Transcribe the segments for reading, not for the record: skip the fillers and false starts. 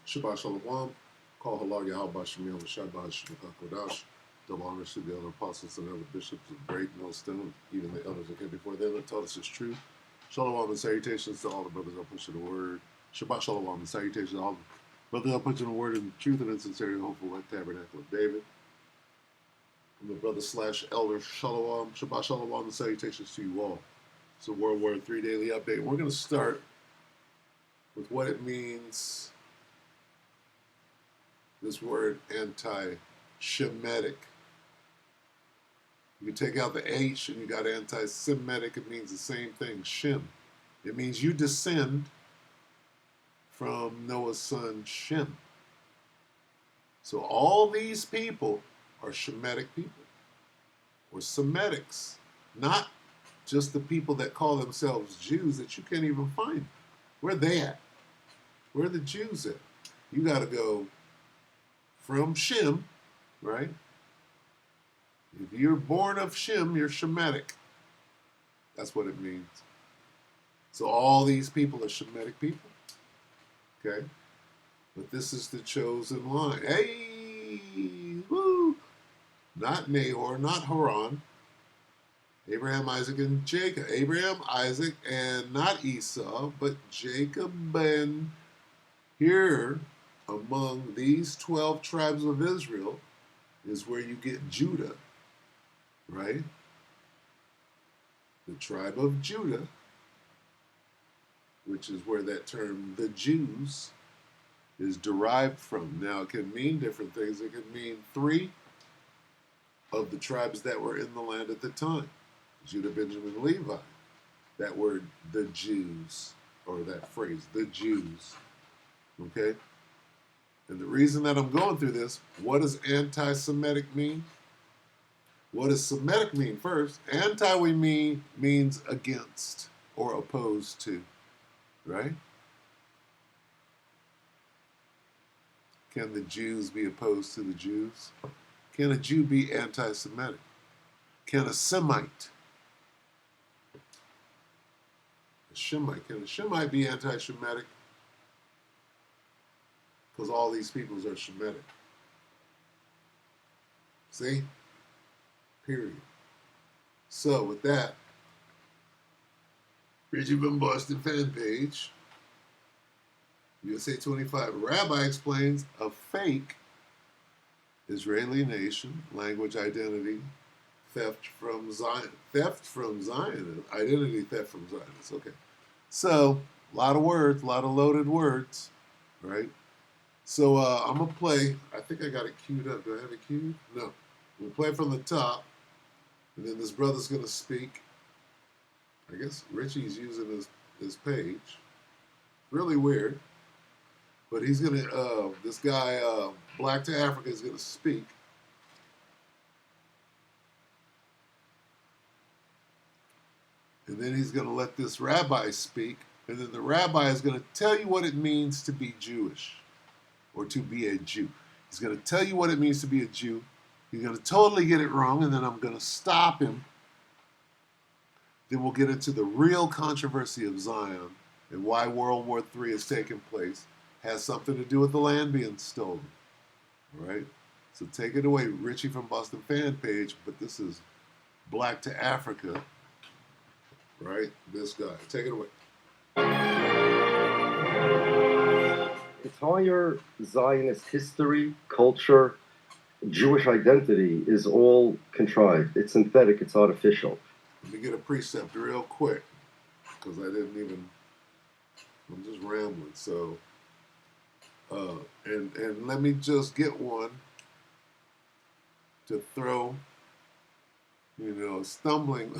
Shabbat Shalom. Call Halal Yahweh Shemiel Shabbat Shemakakodash. Double honors to the other apostles and other bishops of great millstone, even the elders that came before them that taught us its truth. Shalom and salutations to all the brothers that push the word. Shabbat Shalom and salutations to all the brothers that push the word in truth and in sincerity, hopeful like Tabernacle of David. I'm the brother slash elder Shalom. Shabbat Shalom and salutations to you all. It's a WW3 Daily Update. We're going to start with what it means. This word anti-Shemitic. You take out the H and you got anti-Semitic. It means the same thing, Shem. It means you descend from Noah's son Shem. So all these people are Shemitic people, or Semitics, not just the people that call themselves Jews that you can't even find. Where are they at? Where are the Jews at? You got to go from Shem, right? If you're born of Shem, you're Shemitic. That's what it means. So all these people are Shemitic people, okay? But this is the chosen line. Hey, woo! Not Nahor, not Haran. Abraham, Isaac, and Jacob. Abraham, Isaac, and not Esau, but Jacob. And here, among these 12 tribes of Israel, is where you get Judah, right? The tribe of Judah, which is where that term, the Jews, is derived from. Now, it can mean different things. It can mean 3 of the tribes that were in the land at the time. Judah, Benjamin, Levi. That word, the Jews, or that phrase, the Jews. Okay? And the reason that I'm going through this, what does anti-Semitic mean? What does Semitic mean first? Anti we means against or opposed to, right? Can the Jews be opposed to the Jews? Can a Jew be anti-Semitic? Can a Semite, can a Shemite be anti-Shemitic? Because all these peoples are Shemitic. See? Period. So with that, Richie from Boston fan page, USA 25, Rabbi explains a fake Israeli nation, language identity, theft from Zion, identity theft from Zionists. Okay. So, a lot of words, a lot of loaded words, right? So, I'm going to play, I think I got it queued up. Do I have it queued? No. We'll play from the top, and then this brother's going to speak. I guess Richie's using his page. Really weird. But he's going to, this guy, Black to Africa, is going to speak. And then he's going to let this rabbi speak. And then the rabbi is going to tell you what it means to be Jewish or to be a Jew. He's going to tell you what it means to be a Jew. He's going to totally get it wrong, and then I'm going to stop him. Then we'll get into the real controversy of Zion and why World War III is taking place. Has something to do with the land being stolen. All right? So take it away, Richie from Boston fan page, but this is Black to Africa. Right? This guy. Take it away. Entire Zionist history, culture, Jewish identity is all contrived. It's synthetic. It's artificial. Let me get a precept real quick, because I didn't even, I'm just rambling. So, and let me just get one to throw, stumbling,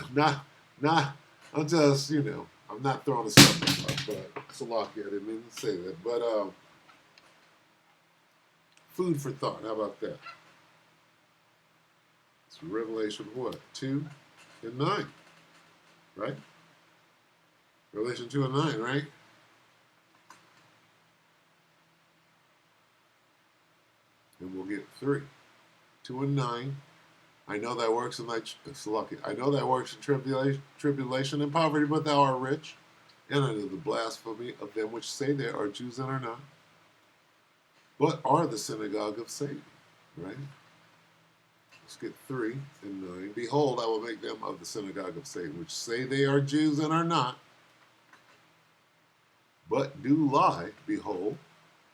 I'm just, I'm not throwing a stumbling block, but Salaki, I didn't mean to say that. But food for thought, how about that? It's Revelation what? 2 and 9, right? Revelation 2 and 9, right? And we'll get 3. 2 and 9. I know that works in I know that works in tribulation and poverty, but thou art rich, and under the blasphemy of them which say they are Jews and are not, but are the synagogue of Satan, right? Let's get 3 and 9. Behold, I will make them of the synagogue of Satan, which say they are Jews and are not, but do lie. Behold,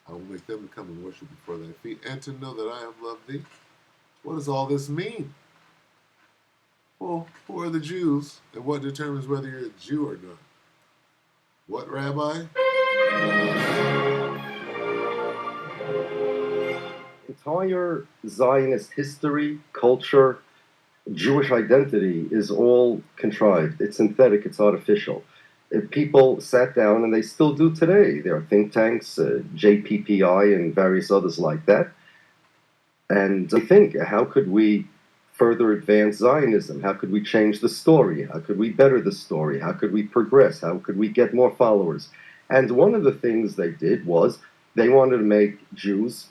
I will make them to come and worship before thy feet, and to know that I have loved thee. What does all this mean? Well, who are the Jews, and what determines whether you're a Jew or not? What, Rabbi? Entire Zionist history, culture, Jewish identity is all contrived. It's synthetic, it's artificial. People sat down, and they still do today. There are think tanks, JPPI, and various others like that. And they think, how could we further advance Zionism? How could we change the story? How could we better the story? How could we progress? How could we get more followers? And one of the things they did was they wanted to make Jews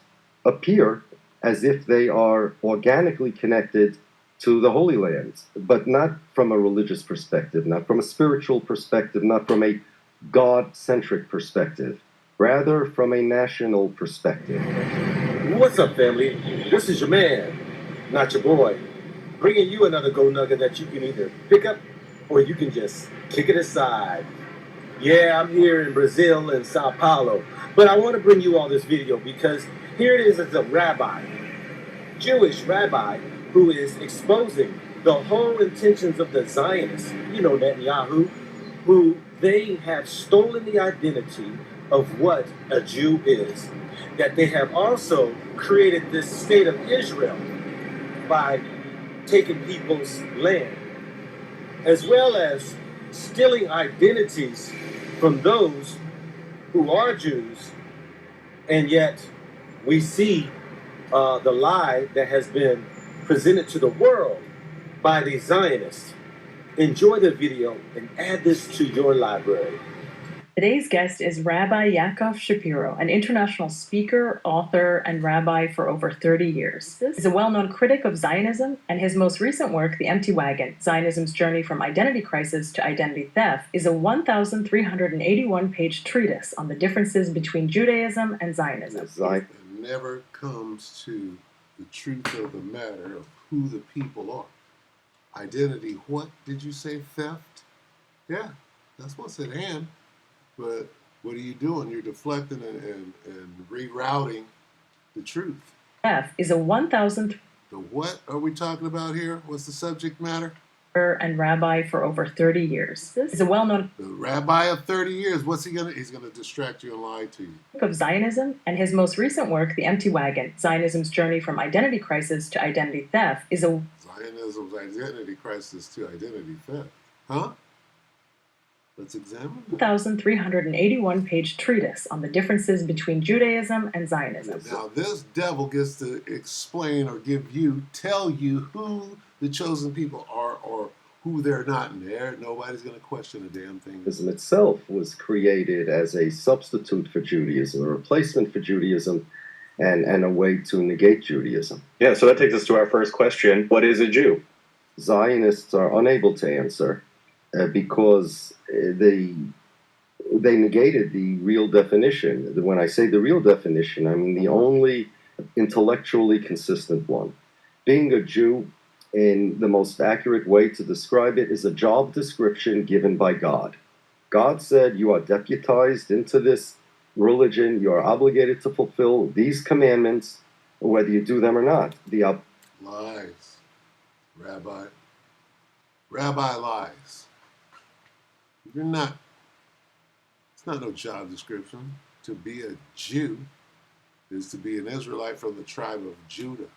appear as if they are organically connected to the Holy Land, but not from a religious perspective, not from a spiritual perspective, not from a God-centric perspective, rather from a national perspective. What's up, family? This is your man, not your boy, bringing you another gold nugget that you can either pick up or you can just kick it aside. Yeah, I'm here in Brazil in Sao Paulo, but I want to bring you all this video because here it is as a rabbi, Jewish rabbi, who is exposing the whole intentions of the Zionists, Netanyahu, who they have stolen the identity of what a Jew is. That they have also created this state of Israel by taking people's land, as well as stealing identities from those who are Jews, and yet we see the lie that has been presented to the world by the Zionists. Enjoy the video and add this to your library. Today's guest is Rabbi Yaakov Shapiro, an international speaker, author, and rabbi for over 30 years. He's a well-known critic of Zionism, and his most recent work, The Empty Wagon, Zionism's Journey from Identity Crisis to Identity Theft, is a 1,381-page treatise on the differences between Judaism and Zionism. It never comes to the truth of the matter of who the people are. Identity, what did you say, theft? Yeah, that's what's at hand. But what are you doing? You're deflecting and rerouting the truth. F is a 1,000. The what are we talking about here? What's the subject matter? And rabbi for over 30 years. This is a well-known the rabbi of 30 years. What's he gonna? He's gonna distract you and lie to you. Of Zionism, and his most recent work, The Empty Wagon: Zionism's Journey from Identity Crisis to Identity Theft, is a Zionism's identity crisis to identity theft. Huh? Let's examine that. 1,381-page treatise on the differences between Judaism and Zionism. Now, this devil gets to explain or tell you who the chosen people are or who they're not in there. Nobody's going to question a damn thing. Judaism itself was created as a substitute for Judaism, a replacement for Judaism, and a way to negate Judaism. Yeah, so that takes us to our first question. What is a Jew? Zionists are unable to answer because they negated the real definition. When I say the real definition, I mean the only intellectually consistent one. Being a Jew, in the most accurate way to describe it, is a job description given by God. God said you are deputized into this religion, you are obligated to fulfill these commandments, whether you do them or not. Lies. Rabbi lies. You're not, it's not no job description. To be a Jew is to be an Israelite from the tribe of Judah,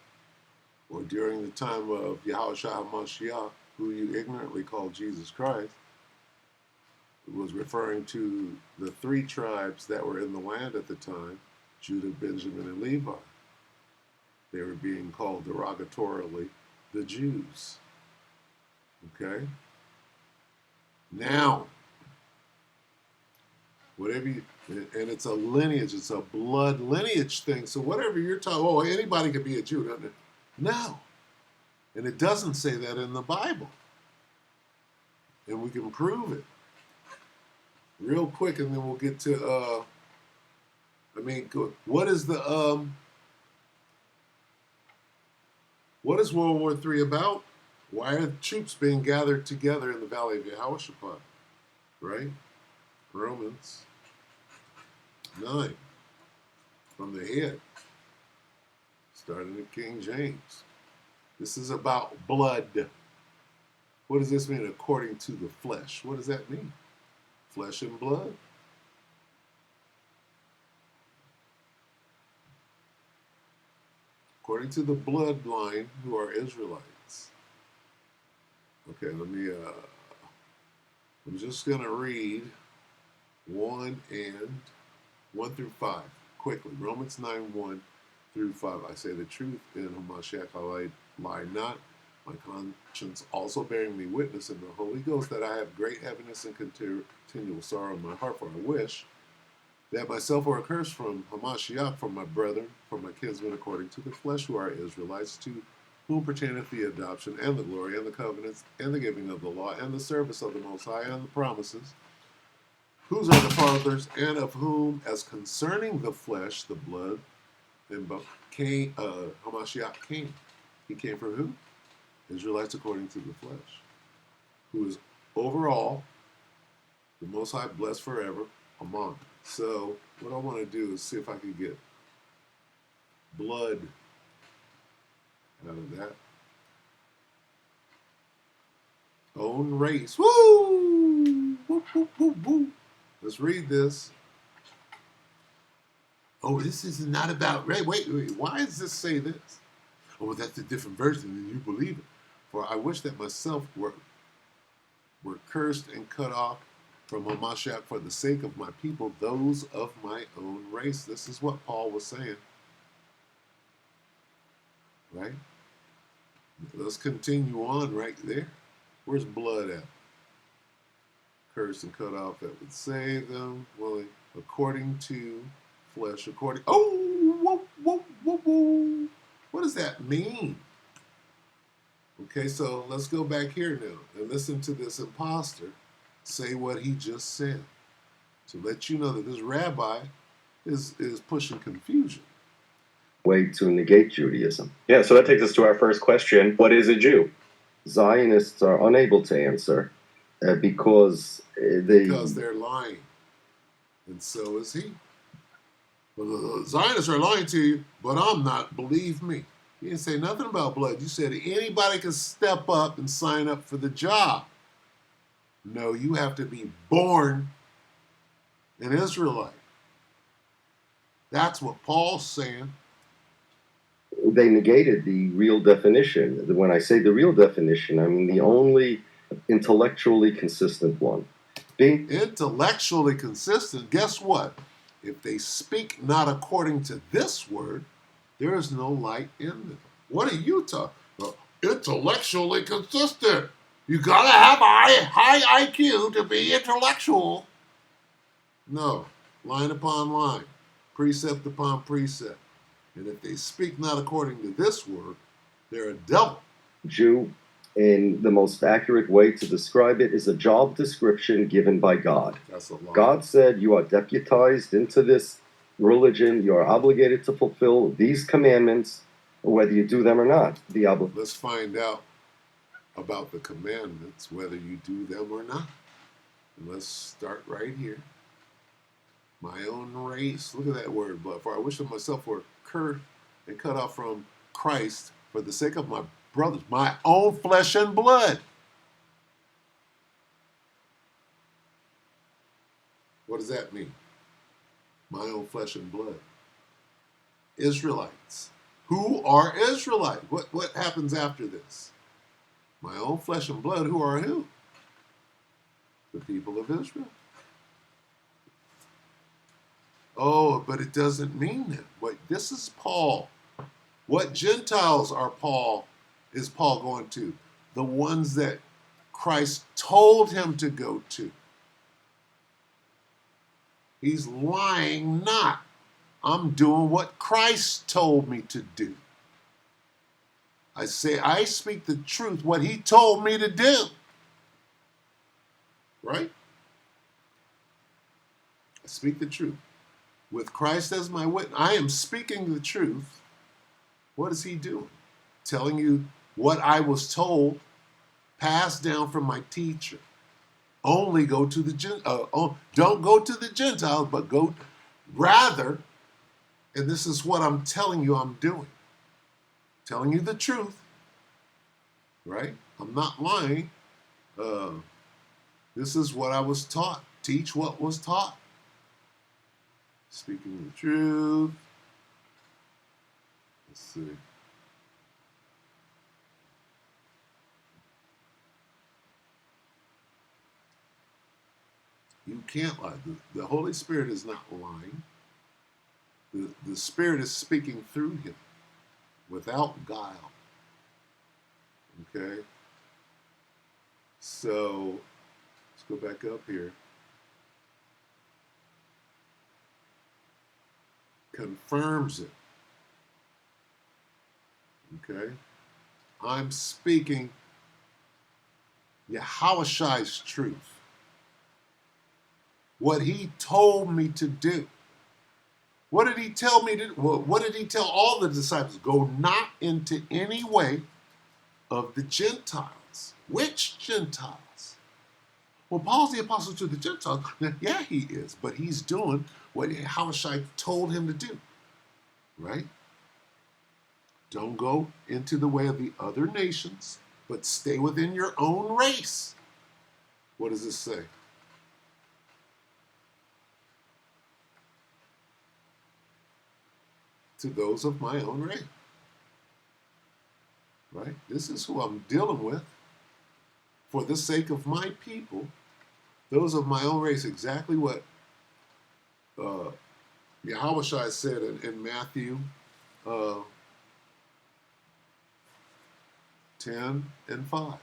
or during the time of Yahushua HaMashiach, who you ignorantly call Jesus Christ. It was referring to the 3 tribes that were in the land at the time, Judah, Benjamin, and Levi. They were being called derogatorily the Jews. Okay? Now, whatever you, and it's a lineage, it's a blood lineage thing. So whatever you're talking, anybody could be a Jew, doesn't it? No. And it doesn't say that in the Bible. And we can prove it real quick, and then we'll get to I mean, what is what is World War III about? Why are troops being gathered together in the Valley of Yehoshaphat? Right? Romans 9 from the head, starting in King James. This is about blood. What does this mean? According to the flesh. What does that mean? Flesh and blood? According to the bloodline, who are Israelites. Okay, I'm just going to read 1 through 5 quickly. Romans 9, 1 through 5. I say the truth in Hamashiach, I lie not. My conscience also bearing me witness in the Holy Ghost that I have great heaviness and continual sorrow in my heart, for I wish that myself were accursed from Hamashiach, from my brethren, from my kinsmen according to the flesh, who are Israelites, to whom pertaineth the adoption, and the glory, and the covenants, and the giving of the law, and the service of the Most High, and the promises, whose are the fathers, and of whom, as concerning the flesh, the blood, and Hamashiach came. He came from who? Israelites according to the flesh, who is overall the Most High, blessed forever. Amen. So what I want to do is see if I can get blood out of that. Own race. Woo! Woo, woo, woo, woo. Let's read this. Oh, this is not about race. Wait. Why does this say this? Oh, that's a different version than you believe it. For I wish that myself were cursed and cut off from Hamashiach for the sake of my people, those of my own race. This is what Paul was saying. Right? Let's continue on right there. Where's blood at? Cursed and cut off that would save them. Well, according to flesh, according. Oh, whoa, whoa, whoa, whoa. What does that mean? Okay, so let's go back here now and listen to this imposter say what he just said to let you know that this rabbi is pushing confusion. Way to negate Judaism. Yeah, so that takes us to our first question. What is a Jew? Zionists are unable to answer because they're lying, and so is he. Well, the Zionists are lying to you, but I'm not. Believe me. You didn't say nothing about blood. You said anybody can step up and sign up for the job. No, you have to be born an Israelite. That's what Paul's saying. They negated the real definition. When I say the real definition, I mean the only intellectually consistent one. Intellectually consistent? Guess what? If they speak not according to this word, there is no light in them. What are you talking about? Intellectually consistent. You gotta have high IQ to be intellectual. No. Line upon line. Precept upon precept. And if they speak not according to this word, they're a devil. Jew, in the most accurate way to describe it, is a job description given by God. That's a lie. God said you are deputized into this religion. You are obligated to fulfill these commandments, whether you do them or not. Let's find out about the commandments, whether you do them or not. And let's start right here. My own race. Look at that word, blood. For I wish that myself were cursed and cut off from Christ for the sake of my brothers, my own flesh and blood. What does that mean? My own flesh and blood. Israelites. Who are Israelites? What happens after this? My own flesh and blood. Who are who? The people of Israel. Oh, but it doesn't mean that. Wait, this is Paul. What Gentiles is Paul going to? The ones that Christ told him to go to. He's lying not. I'm doing what Christ told me to do. I speak the truth, what he told me to do. Right? I speak the truth. with Christ as my witness. I am speaking the truth. What is he doing? Telling you what I was told, passed down from my teacher. Only go to the don't go to the Gentiles, but go rather. And this is what I'm telling you I'm doing. Telling you the truth, right? I'm not lying. This is what I was taught. Teach what was taught. Speaking the truth. Let's see. You can't lie. The Holy Spirit is not lying. The Spirit is speaking through him without guile. Okay? So, let's go back up here. Confirms it. Okay? I'm speaking Yahushai's truth. What he told me to do. What did he tell me to do? What did he tell all the disciples? Go not into any way of the Gentiles. Which Gentiles? Well, Paul's the apostle to the Gentiles. Yeah, he is. But he's doing what Yahushua told him to do. Right? Don't go into the way of the other nations, but stay within your own race. What does this say? To those of my own race. Right? This is who I'm dealing with. For the sake of my people, those of my own race, exactly what Yahushua said in Matthew 10 and 5,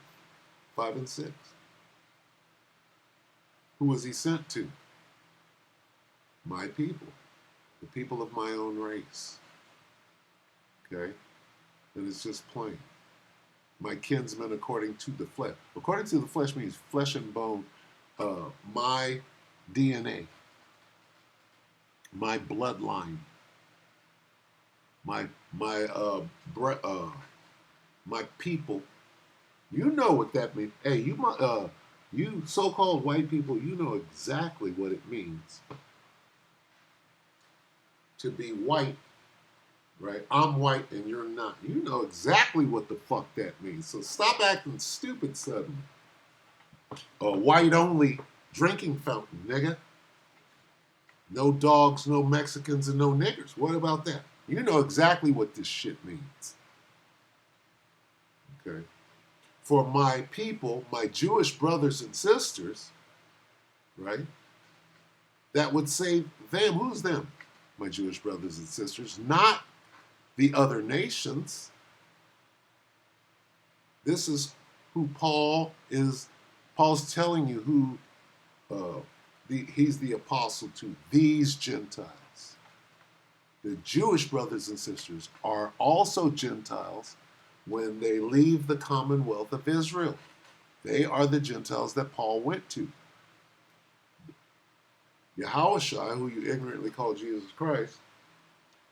5 and 6. Who was he sent to? My people, the people of my own race. Okay? And it's just plain. My kinsmen according to the flesh. According to the flesh means flesh and bone, my DNA, my bloodline, my people. You know what that means. Hey, you so-called white people, you know exactly what it means to be white, right? I'm white and you're not. You know exactly what the fuck that means. So stop acting stupid suddenly. A white-only drinking fountain, nigga. No dogs, no Mexicans, and no niggers. What about that? You know exactly what this shit means. Okay? For my people, my Jewish brothers and sisters, right? That would say them. Who's them? My Jewish brothers and sisters, not the other nations. This is who Paul is. Paul's telling you who he's the apostle to these Gentiles. The Jewish brothers and sisters are also Gentiles when they leave the commonwealth of Israel. They are the Gentiles that Paul went to. Yahushua, who you ignorantly call Jesus Christ,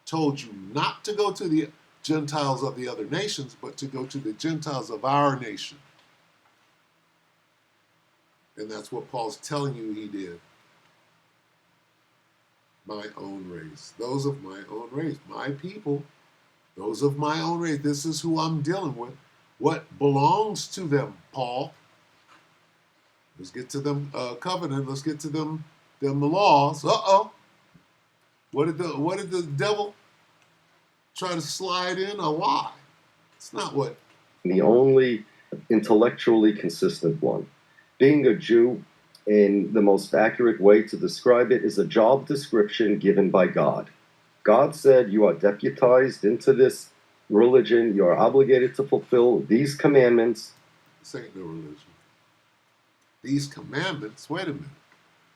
told you not to go to the Gentiles of the other nations, but to go to the Gentiles of our nation. And that's what Paul's telling you he did. My own race. Those of my own race. My people. Those of my own race. This is who I'm dealing with. What belongs to them, Paul? Let's get to them covenant. Let's get to them laws. Uh-oh. What did the devil try to slide in? A lie. It's not what. The only intellectually consistent one. Being a Jew, in the most accurate way to describe it, is a job description given by God. God said you are deputized into this religion. You are obligated to fulfill these commandments. This ain't no religion. These commandments, wait a minute.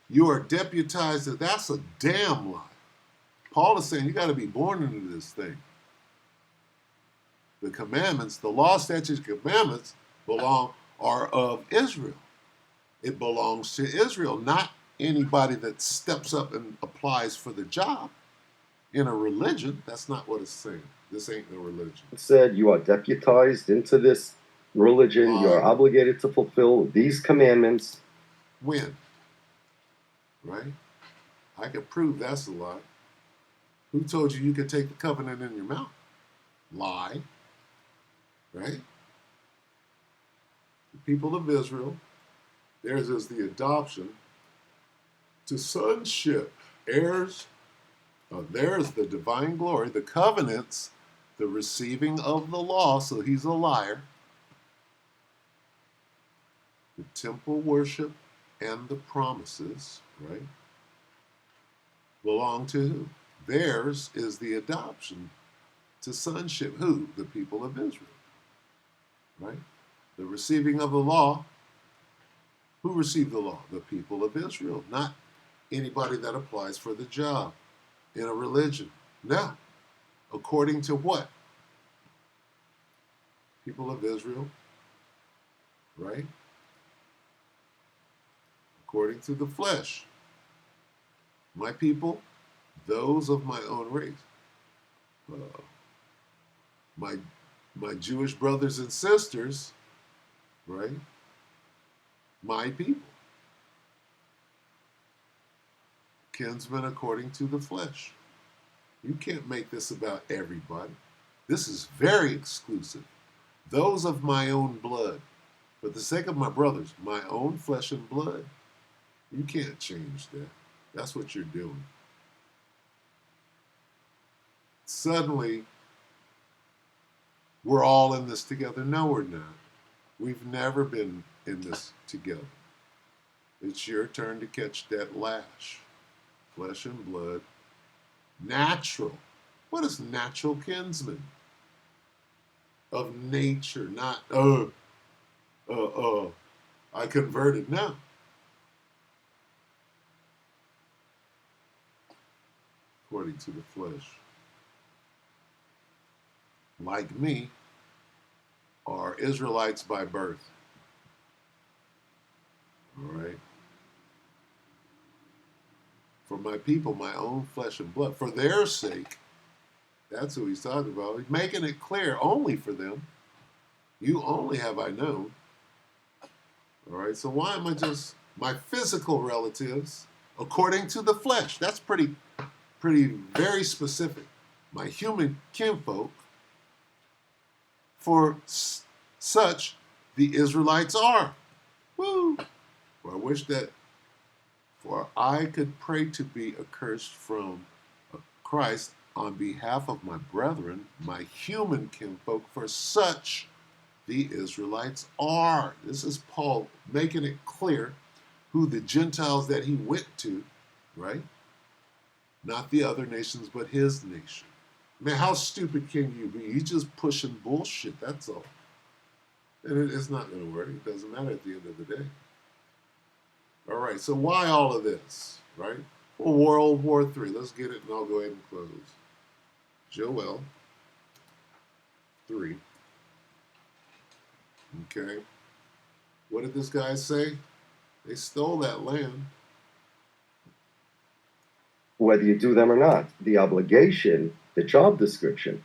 You are deputized. That's a damn lie. Paul is saying you got to be born into this thing. The commandments, the law, statutes, commandments are of Israel. It belongs to Israel, not anybody that steps up and applies for the job. In a religion, that's not what it's saying. This ain't no religion. It said you are deputized into this religion. You are Why? obligated to fulfill these commandments. When? Right? I could prove that's a lie. Who told you could take the covenant in your mouth? Lie. Right? The people of Israel, theirs is the adoption to sonship, heirs. There's the divine glory, the covenants, the receiving of the law, so he's a liar, the temple worship, and the promises, right, belong to who? Theirs is the adoption to sonship. Who? The people of Israel, right? The receiving of the law. Who received the law? The people of Israel, not anybody that applies for the job in a religion. No. According to what? People of Israel, right? According to the flesh. My people, those of my own race. My Jewish brothers and sisters, right? My people. Kinsmen according to the flesh. You can't make this about everybody. This is very exclusive. Those of my own blood. For the sake of my brothers, my own flesh and blood. You can't change that. That's what you're doing. Suddenly, we're all in this together. No, we're not. We've never been in this together. It's your turn to catch that lash. Flesh and blood. Natural. What is natural kinsman? Of nature, not, I converted. No. According to the flesh. Like me, are Israelites by birth. All right? For my people, my own flesh and blood, for their sake. That's who he's talking about. He's making it clear only for them. You only have I known. All right, so why am I just my physical relatives according to the flesh? That's pretty very specific. My human kinfolk, for such the Israelites are. Woo! For I wish that, for I could pray to be accursed from Christ on behalf of my brethren, my human kinfolk, for such the Israelites are. This is Paul making it clear who the Gentiles that he went to, right? Not the other nations, but his nation. Man, how stupid can you be? He's just pushing bullshit, that's all. And it's not going to work. It doesn't matter at the end of the day. All right, so why all of this, right? Well, World War III. Let's get it, and I'll go ahead and close. Joel 3. Okay. What did this guy say? They stole that land. Whether you do them or not, the obligation, the job description,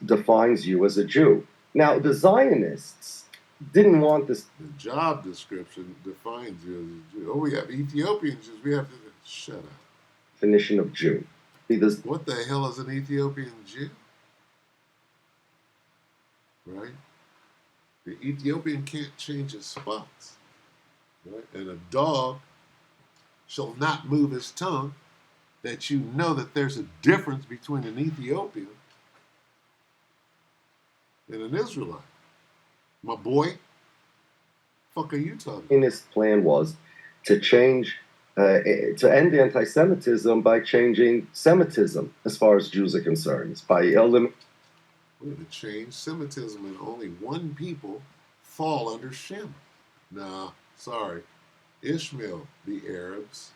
defines you as a Jew. Now, the Zionists didn't want this. The job description defines you as a Jew. Oh, we have Ethiopian Jews. We have to shut up. Definition of Jew. Because what the hell is an Ethiopian Jew? Right? The Ethiopian can't change his spots. Right? And a dog shall not move his tongue, that you know that there's a difference between an Ethiopian and an Israelite. My boy, fuck are you talking about? His plan was to change, to end anti-Semitism by changing Semitism as far as Jews are concerned, by eliminating. We're going to change Semitism and only one people fall under Shem. Nah, sorry. Ishmael, the Arabs.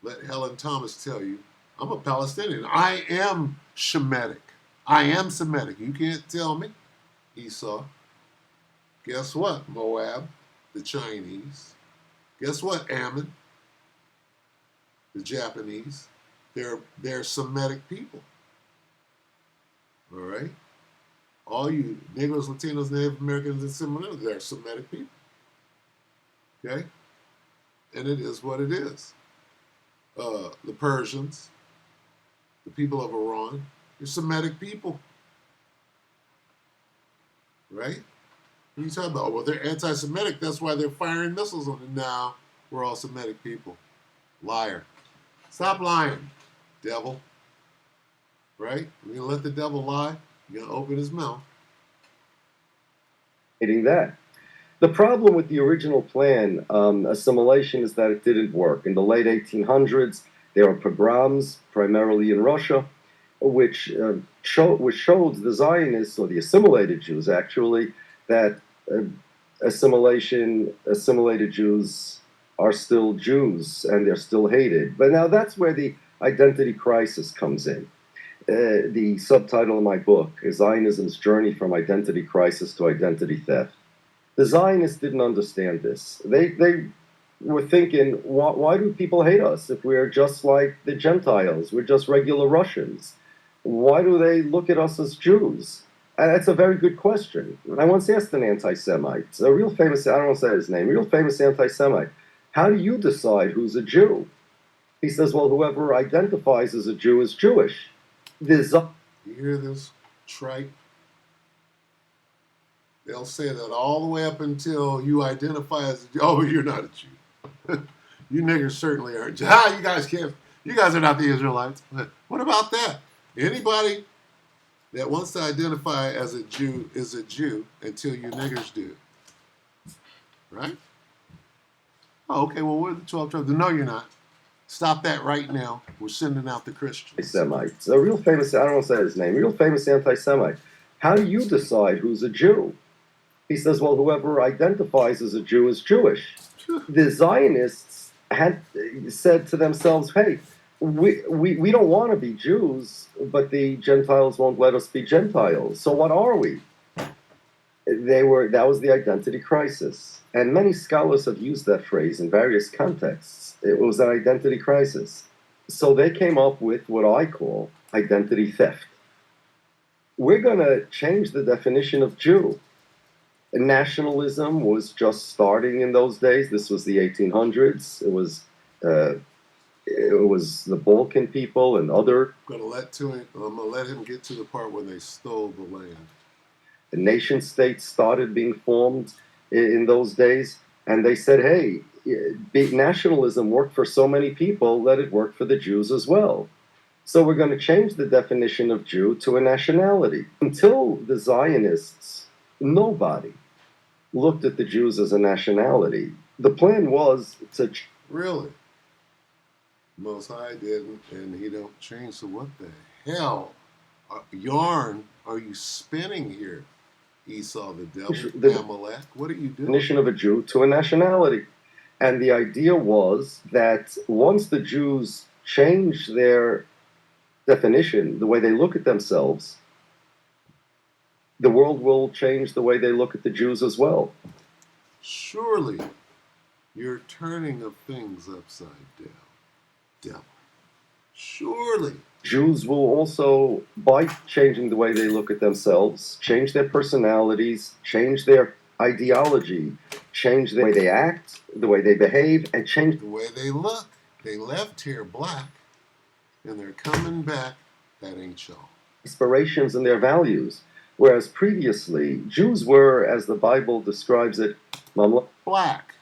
Let Helen Thomas tell you, I'm a Palestinian. I am Shemitic. I am Semitic. You can't tell me. Esau. Guess what? Moab, the Chinese. Guess what? Ammon. the Japanese. They're Semitic people. All right? All you Negroes, Latinos, Native Americans, and Semitic, they're Semitic people. Okay? And it is what it is. The Persians, the people of Iran, they're Semitic people. Right? What are you talking about? Well, they're anti-Semitic. That's why they're firing missiles on them. Now we're all Semitic people. Liar. Stop lying, devil. Right? You're going to let the devil lie? You're going to open his mouth. That. The problem with the original plan, assimilation, is that it didn't work. In the late 1800s, there were pogroms, primarily in Russia, which showed the Zionists, or the assimilated Jews actually, that assimilated Jews are still Jews and they're still hated. But now that's where the identity crisis comes in. The subtitle of my book is Zionism's Journey from Identity Crisis to Identity Theft. The Zionists didn't understand this. They were thinking, why do people hate us if we're just like the Gentiles? We're just regular Russians. Why do they look at us as Jews? And that's a very good question. I once asked an anti-Semite, a real famous, I don't want to say his name, a real famous anti-Semite, how do you decide who's a Jew? He says, well, whoever identifies as a Jew is Jewish. You hear this tripe? They'll say that all the way up until you identify as a Jew. Oh, you're not a Jew. You niggers certainly aren't Jews. You guys are not the Israelites. What about that? Anybody that wants to identify as a Jew is a Jew until you niggers do. Right? Oh, okay, well, we're the 12 tribes. No, you're not. Stop that right now. We're sending out the Christians. Semites. A real famous, I don't want to say his name, a real famous anti-Semite. How do you decide who's a Jew? He says, well, whoever identifies as a Jew is Jewish. The Zionists had said to themselves, hey, we don't want to be Jews, but the Gentiles won't let us be Gentiles. So what are we? That was the identity crisis. And many scholars have used that phrase in various contexts. It was an identity crisis. So they came up with what I call identity theft. We're going to change the definition of Jew. Nationalism was just starting in those days. This was the 1800s. It was the Balkan people and other. I'm going to let him get to the part where they stole the land. The nation states started being formed in those days, and they said, hey, nationalism worked for so many people, let it work for the Jews as well. So we're going to change the definition of Jew to a nationality. Until the Zionists, nobody looked at the Jews as a nationality. The plan was to... Really? Most High didn't, and he don't change. So what the hell yarn are you spinning here, Esau the devil, Amalek? What are you doing? Definition of a Jew to a nationality. And the idea was that once the Jews change their definition, the way they look at themselves, the world will change the way they look at the Jews as well. Surely you're turning of things upside down, devil. Surely. Jews will also, by changing the way they look at themselves, change their personalities, change their ideology, change the way they act, the way they behave, and change the way they look. They left here black, and they're coming back. That ain't y'all. Aspirations and their values. Whereas previously, Jews were, as the Bible describes it, black.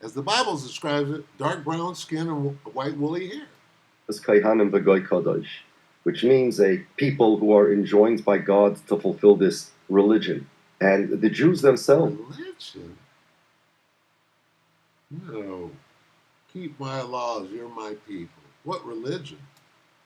As the Bible describes it, dark brown skin and white woolly hair. Which means a people who are enjoined by God to fulfill this religion. And the Jews themselves... Religion? No. Keep my laws, you're my people. What religion?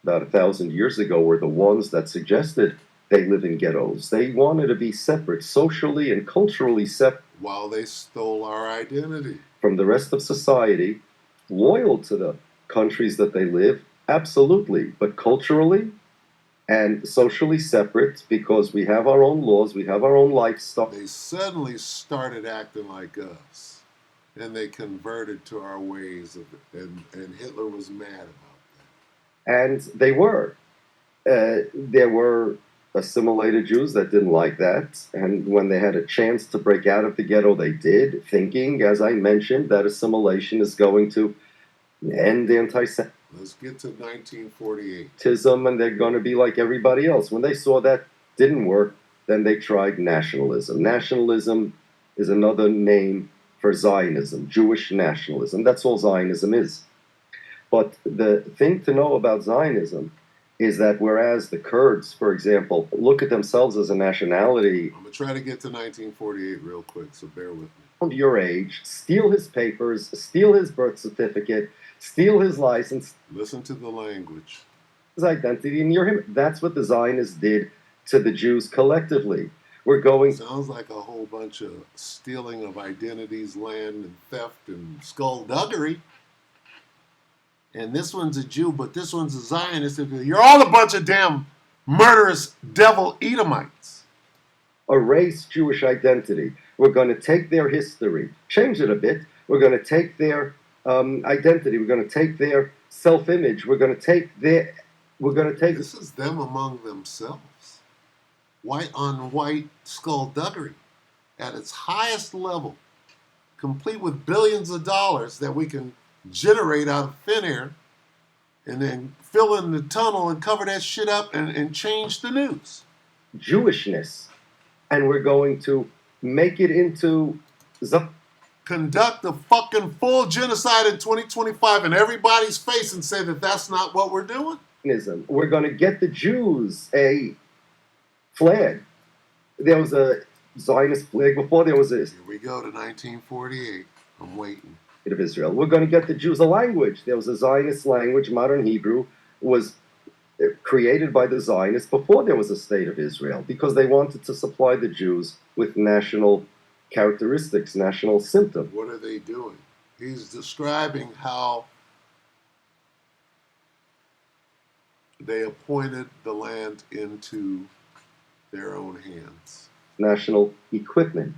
About 1,000 years ago were the ones that suggested they live in ghettos. They wanted to be separate, socially and culturally separate. While they stole our identity. From the rest of society, loyal to the countries that they live, absolutely, but culturally and socially separate because we have our own laws, we have our own lifestyle. They suddenly started acting like us. And they converted to our ways, and Hitler was mad about And they were. There were assimilated Jews that didn't like that. And when they had a chance to break out of the ghetto, they did, thinking, as I mentioned, that assimilation is going to end anti-Semitism that. Let's get to 1948. and they're going to be like everybody else. When they saw that didn't work, then they tried nationalism. Nationalism is another name for Zionism, Jewish nationalism. That's all Zionism is. But the thing to know about Zionism is that whereas the Kurds, for example, look at themselves as a nationality, I'm going to try to get to 1948 real quick, so bear with me. of your age, steal his papers, steal his birth certificate, steal his license, Listen to the language. his identity, and you're him. That's what the Zionists did to the Jews collectively. We're going. Sounds like a whole bunch of stealing of identities, land, and theft, and skullduggery. And this one's a Jew, but this one's a Zionist. You're all a bunch of damn murderous devil Edomites. Erase Jewish identity. We're going to take their history, change it a bit. We're going to take their identity. We're going to take their self-image. We're going to take. This is them among themselves. White on white skullduggery at its highest level, complete with billions of dollars that we can generate out of thin air, and then fill in the tunnel and cover that shit up and change the news. Jewishness, and we're going to make it into Conduct a fucking full genocide in 2025 in everybody's face and say that that's not what we're doing. Zionism. We're going to get the Jews a flag. There was a Zionist flag before there was a Here we go to 1948. I'm waiting. of Israel. We're going to get the Jews a language. There was a Zionist language, modern Hebrew, was created by the Zionists before there was a state of Israel because they wanted to supply the Jews with national characteristics, national symptoms. What are they doing? He's describing how they appointed the land into their own hands. National equipment.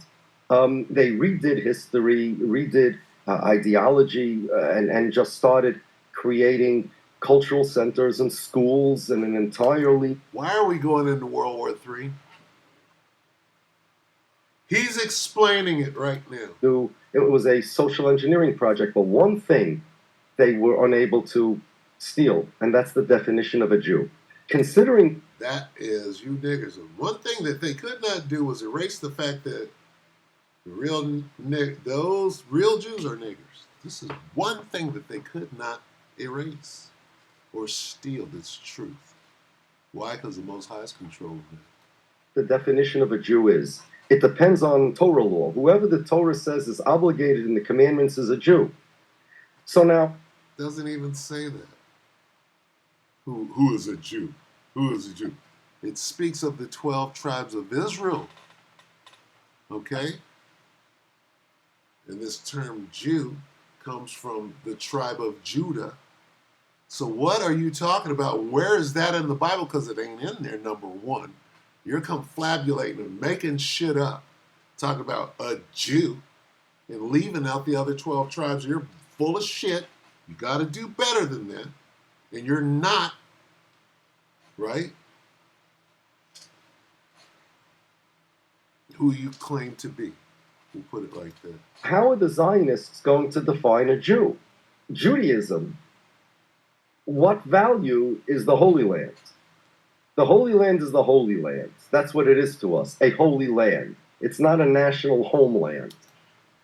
They redid history, redid ideology, and just started creating cultural centers and schools and an entirely. Why are we going into World War III? He's explaining it right now. It was a social engineering project, but one thing they were unable to steal, and that's the definition of a Jew. Considering that is you niggers. One thing that they could not do was erase the fact that those real Jews are niggers. This is one thing that they could not erase or steal. That's truth. Why? Because the Most High is controlling it. The definition of a Jew is, it depends on Torah law. Whoever the Torah says is obligated in the commandments is a Jew. So now, doesn't even say that. Who is a Jew? Who is a Jew? It speaks of the 12 tribes of Israel. Okay? And this term Jew comes from the tribe of Judah. So what are you talking about? Where is that in the Bible? Because it ain't in there, number one. You're confabulating and making shit up. Talking about a Jew and leaving out the other 12 tribes. You're full of shit. You got to do better than that. And you're not, right? Who you claim to be. We'll put it like that. How are the Zionists going to define a Jew? Judaism. What value is the Holy Land? The Holy Land is the Holy Land. That's what it is to us, a holy land. It's not a national homeland.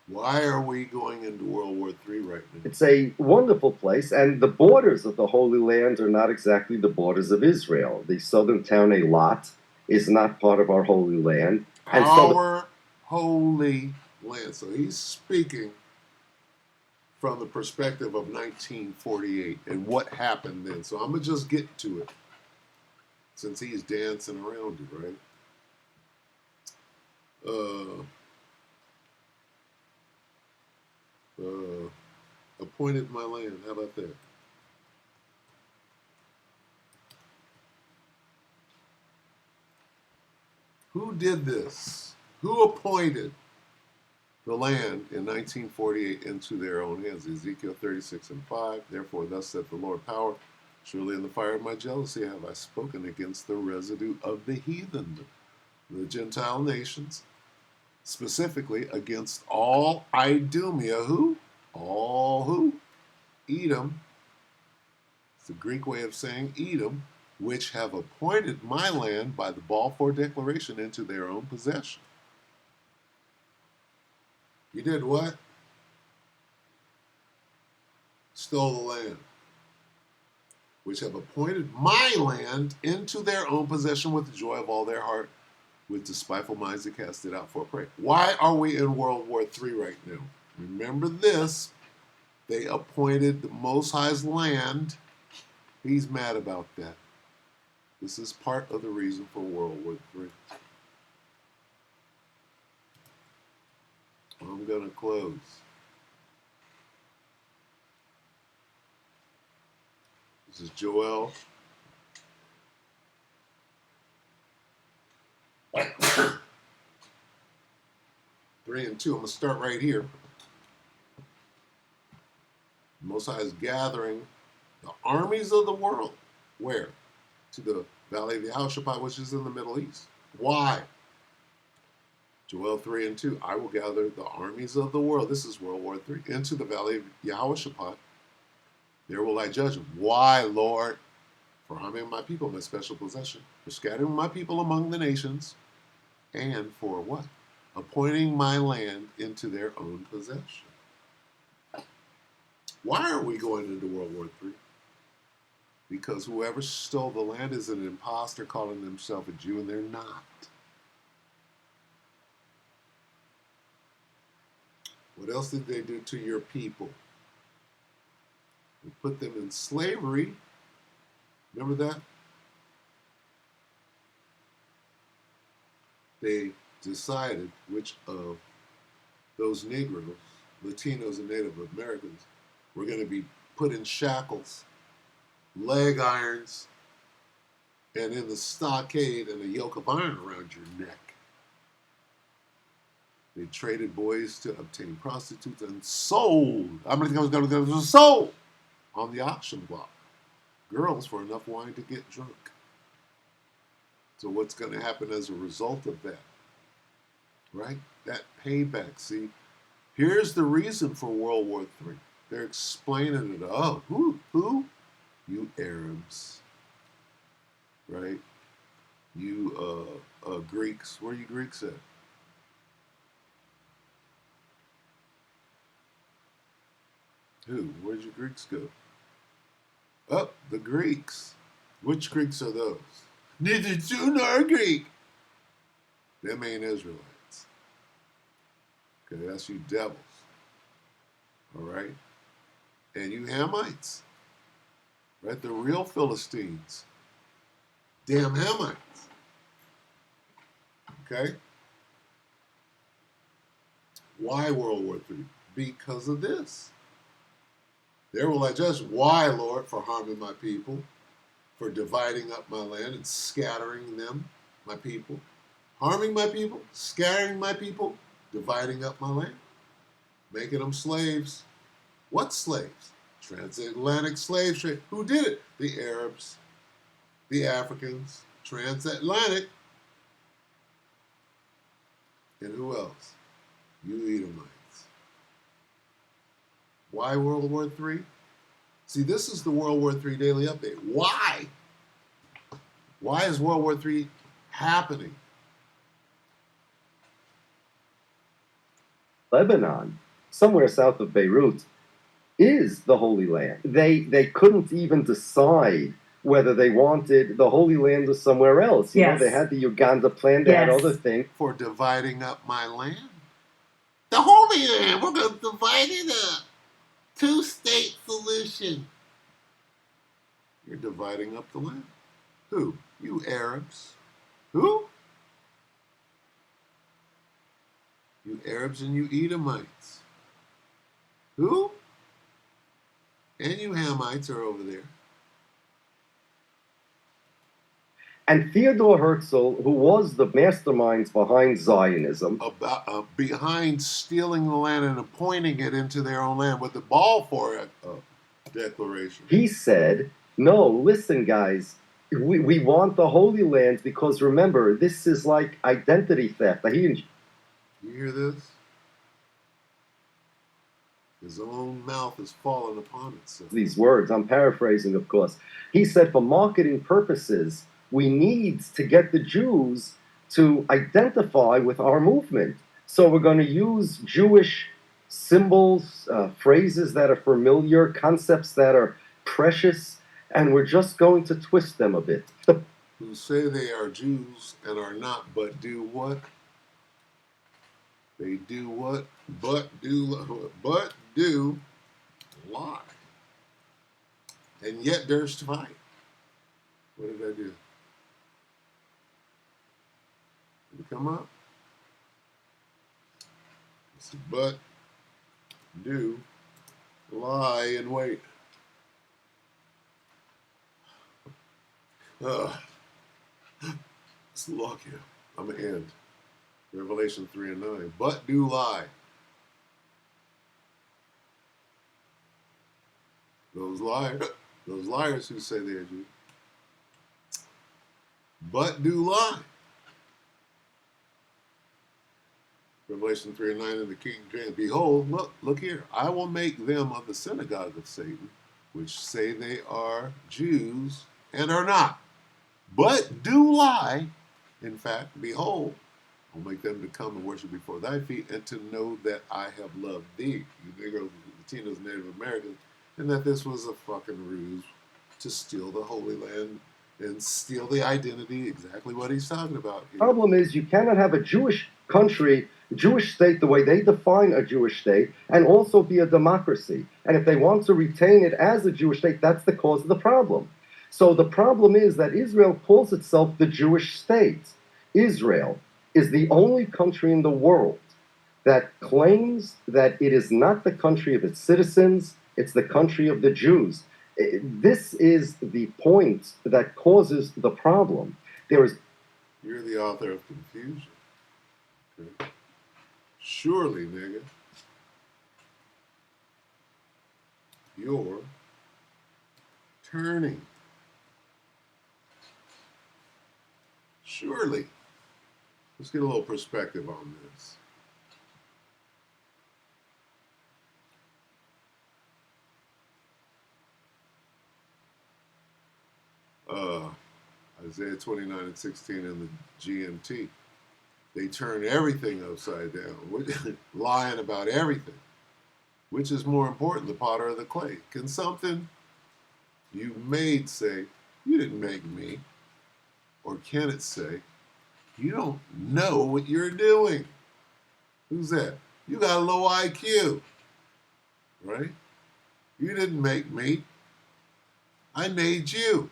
Why are we going into World War III right now? It's a wonderful place, and the borders of the Holy Land are not exactly the borders of Israel. The southern town Eilat is not part of our Holy Land. And our Holy Land. So he's speaking from the perspective of 1948 and what happened then. So I'm going to just get to it since he's dancing around it, right? Appointed my land. How about that? Who did this? Who appointed the land in 1948 into their own hands. Ezekiel 36:5. Therefore, thus saith the Lord power, surely in the fire of my jealousy have I spoken against the residue of the heathen, the Gentile nations, specifically against all Idumea, who? All who? Edom. It's the Greek way of saying Edom, which have appointed my land by the Balfour Declaration into their own possession. You did what? Stole the land, which have appointed my land into their own possession with the joy of all their heart, with despiteful minds that cast it out for a prey. Why are we in World War III right now? Remember this. They appointed the Most High's land. He's mad about that. This is part of the reason for World War III. I'm going to close. This is Joel. Three and two. I'm going to start right here. The Most High is gathering the armies of the world. Where? To the Valley of Yehoshaphat, which is in the Middle East. Why? Joel 3 and 2. I will gather the armies of the world. This is World War III. Into the Valley of Yehoshaphat. There will I judge them. Why, Lord? For harming my people, my special possession. For scattering my people among the nations. And for what? Appointing my land into their own possession. Why are we going into World War III? Because whoever stole the land is an imposter calling himself a Jew, and they're not. What else did they do to your people? They put them in slavery. Remember that? They decided which of those Negroes, Latinos, and Native Americans were going to be put in shackles, leg irons, and in the stockade and a yoke of iron around your neck. They traded boys to obtain prostitutes and sold. Sold on the auction block. Girls for enough wine to get drunk. So what's going to happen as a result of that? Right? That payback. See, here's the reason for World War III. They're explaining it. Oh, who? You Arabs. Right? You Greeks. Where are you Greeks at? Who? Where'd you Greeks go? Oh, the Greeks. Which Greeks are those? Neither Jew nor Greek. Them ain't Israelites. Okay, that's you devils. All right? And you Hamites. Right? The real Philistines. Damn Hamites. Okay? Why World War III? Because of this. There will I judge. Why, Lord? For harming my people, for dividing up my land and scattering them, my people. Harming my people, scattering my people, dividing up my land, making them slaves. What slaves? Transatlantic slave trade. Who did it? The Arabs, the Africans, transatlantic. And who else? You Edomites. Why World War III? See, this is the World War III Daily Update. Why? Why is World War III happening? Lebanon, somewhere south of Beirut, is the Holy Land. They couldn't even decide whether they wanted the Holy Land or somewhere else. You know, they had the Uganda plan, they had other things. For dividing up my land? The Holy Land, we're going to divide it up. Two-state solution. You're dividing up the land. Who? You Arabs. Who? You Arabs and you Edomites. Who? And you Hamites are over there. And Theodore Herzl, who was the masterminds behind Zionism, behind stealing the land and appointing it into their own land with the Balfour Declaration. He said, no, listen, guys, we want the Holy Land because remember, this is like identity theft. You hear this? His own mouth has fallen upon itself. These words, I'm paraphrasing, of course. He said, for marketing purposes, we need to get the Jews to identify with our movement. So we're going to use Jewish symbols, phrases that are familiar, concepts that are precious, and we're just going to twist them a bit. Who say they are Jews and are not, but do what? They do what? But do lie. And yet durst fight. What did I do? Did it come up? It's but do lie and wait. It's lucky. I'm going to end. Revelation 3 and 9. But do lie. Those liars who say they are Jews. But do lie. Revelation 3 and 9 in the King James. Behold, look here. I will make them of the synagogue of Satan, which say they are Jews and are not, but do lie. In fact, behold, I'll make them to come and worship before thy feet, and to know that I have loved thee, you Negroes, Latinos, Native Americans, and that this was a fucking ruse to steal the Holy Land and steal the identity, exactly what he's talking about here. Problem is, you cannot have a Jewish country, Jewish state, the way they define a Jewish state, and also be a democracy. And if they want to retain it as a Jewish state, that's the cause of the problem. So the problem is that Israel calls itself the Jewish state. Israel is the only country in the world that claims that it is not the country of its citizens, it's the country of the Jews. This is the point that causes the problem. You're the author of confusion. Okay. Surely, nigga, you're turning. Surely. Let's get a little perspective on this. Isaiah 29 and 16 in the GMT. They turn everything upside down, lying about everything. Which is more important, the potter or the clay? Can something you made say, you didn't make me? Or can it say, you don't know what you're doing? Who's that? You got a low IQ, right? You didn't make me. I made you,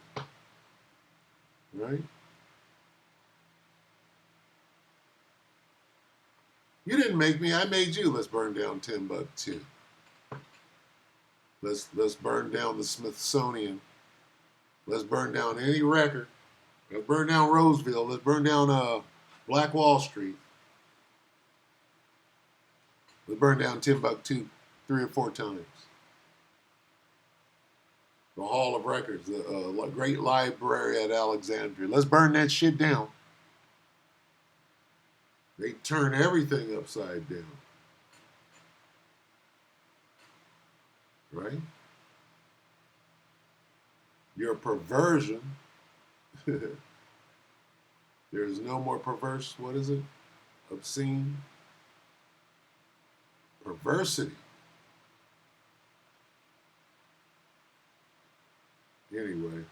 right? You didn't make me, I made you. Let's burn down Timbuktu. Let's burn down the Smithsonian. Let's burn down any record. Let's burn down Roseville. Let's burn down Black Wall Street. Let's burn down Timbuktu 3 or 4 times. The Hall of Records, the great library at Alexandria. Let's burn that shit down. They turn everything upside down. Right? Your perversion. There is no more perverse, what is it? Obscene. Perversity. Anyway.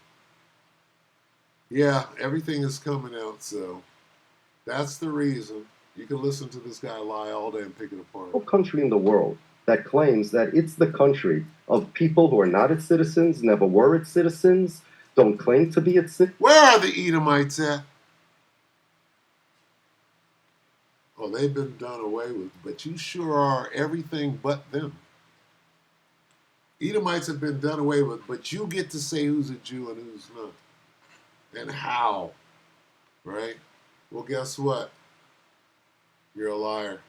Yeah, everything is coming out, so that's the reason. You can listen to this guy lie all day and pick it apart. No country in the world that claims that it's the country of people who are not its citizens, never were its citizens, don't claim to be its citizens. Where are the Edomites at? Oh, they've been done away with, but you sure are everything but them. Edomites have been done away with, but you get to say who's a Jew and who's not. And how. right? Well, guess what? You're a liar.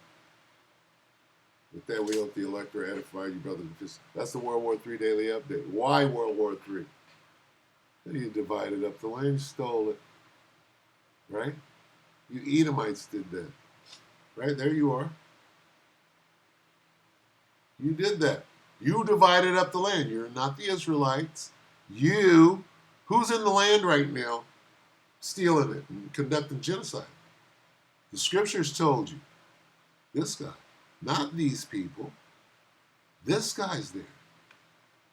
With that, we hope the elector edify you, brothers and sisters. That's the World War III Daily Update. Why World War III? You divided up the land, you stole it, right? You Edomites did that, right? There you are. You did that. You divided up the land. You're not the Israelites. You, who's in the land right now, stealing it and conducting genocide? The scriptures told you. This guy, not these people. This guy's there.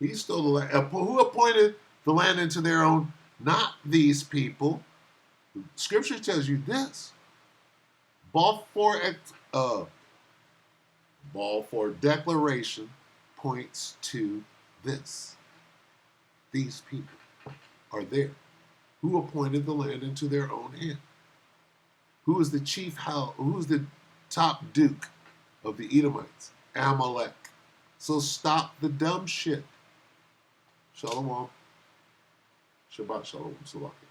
He stole the land. Who appointed the land into their own? Not these people. The scripture tells you this. Ball for declaration points to this. These people are there. Who appointed the land into their own hand? Who is the chief house? Who's the top duke of the Edomites? Amalek. So stop the dumb shit. Shalom. Shabbat shalom. Salaki.